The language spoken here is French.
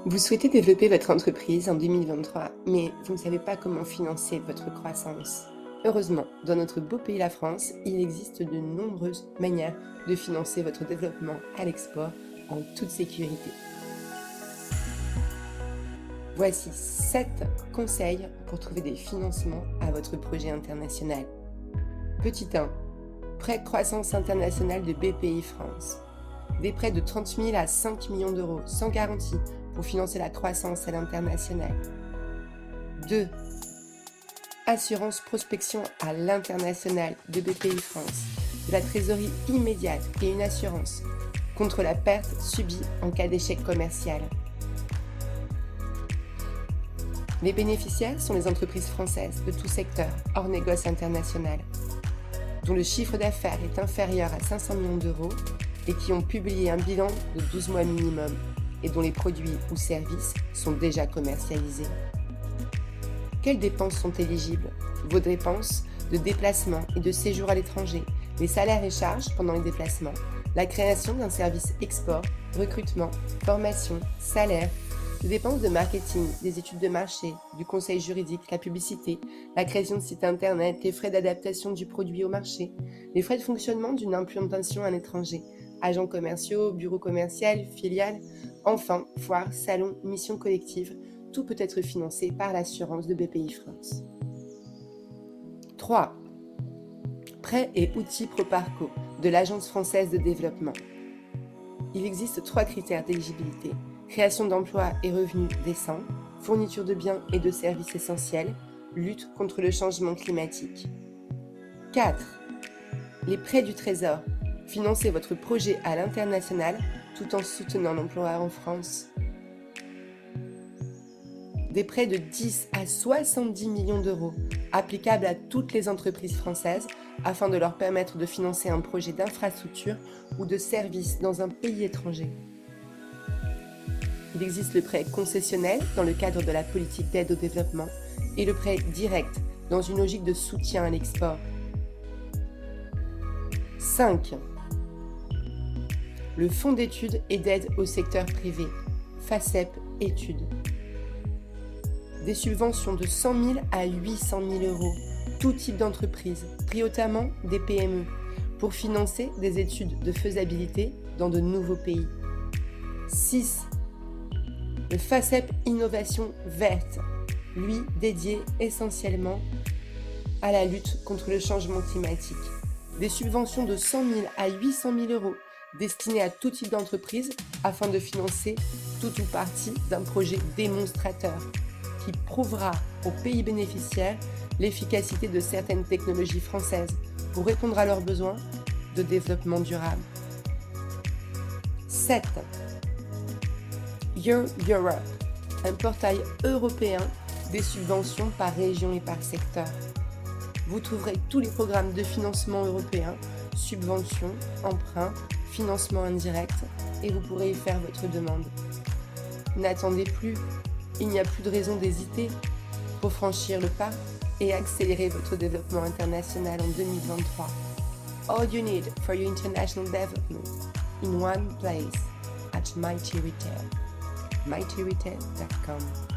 Vous souhaitez développer votre entreprise en 2023, mais vous ne savez pas comment financer votre croissance. Heureusement, dans notre beau pays la France, il existe de nombreuses manières de financer votre développement à l'export en toute sécurité. Voici 7 conseils pour trouver des financements à votre projet international. Petit 1. Prêt de croissance internationale de BPI France. Des prêts de 30 000 à 5 millions d'euros sans garantie pour financer la croissance à l'international. 2. Assurance prospection à l'international de BPI France. De la trésorerie immédiate et une assurance contre la perte subie en cas d'échec commercial. Les bénéficiaires sont les entreprises françaises de tout secteur hors négoce international, dont le chiffre d'affaires est inférieur à 500 millions d'euros et qui ont publié un bilan de 12 mois minimum et dont les produits ou services sont déjà commercialisés. Quelles dépenses sont éligibles? Vos dépenses de déplacement et de séjour à l'étranger, les salaires et charges pendant les déplacements, la création d'un service export, recrutement, formation, salaire, les dépenses de marketing, des études de marché, du conseil juridique, la publicité, la création de sites internet, les frais d'adaptation du produit au marché, les frais de fonctionnement d'une implantation à l'étranger, agents commerciaux, bureaux commerciaux, filiales, enfin, foires, salons, missions collectives, tout peut être financé par l'assurance de BPI France. 3. Prêts et outils Proparco de l'Agence française de développement. Il existe 3 critères d'éligibilité: création d'emplois et revenus décents, fourniture de biens et de services essentiels, lutte contre le changement climatique. 4. Les prêts du Trésor. Financez votre projet à l'international tout en soutenant l'emploi en France. Des prêts de 10 à 70 millions d'euros applicables à toutes les entreprises françaises afin de leur permettre de financer un projet d'infrastructure ou de service dans un pays étranger. Il existe le prêt concessionnel dans le cadre de la politique d'aide au développement et le prêt direct dans une logique de soutien à l'export. 5. Le Fonds d'études et d'aide au secteur privé, FACEP Études. Des subventions de 100 000 à 800 000 euros, tout type d'entreprise, prioritairement des PME, pour financer des études de faisabilité dans de nouveaux pays. 6. Le FACEP Innovation Verte, lui dédié essentiellement à la lutte contre le changement climatique. Des subventions de 100 000 à 800 000 euros destinées à tout type d'entreprise afin de financer tout ou partie d'un projet démonstrateur qui prouvera aux pays bénéficiaires l'efficacité de certaines technologies françaises pour répondre à leurs besoins de développement durable. 7. Your Europe, un portail européen des subventions par région et par secteur. Vous trouverez tous les programmes de financement européens, subventions, emprunts, financement indirect, et vous pourrez y faire votre demande. N'attendez plus, il n'y a plus de raison d'hésiter pour franchir le pas et accélérer votre développement international en 2023. All you need for your international development in one place at Mighty Retail. MightyRetail.com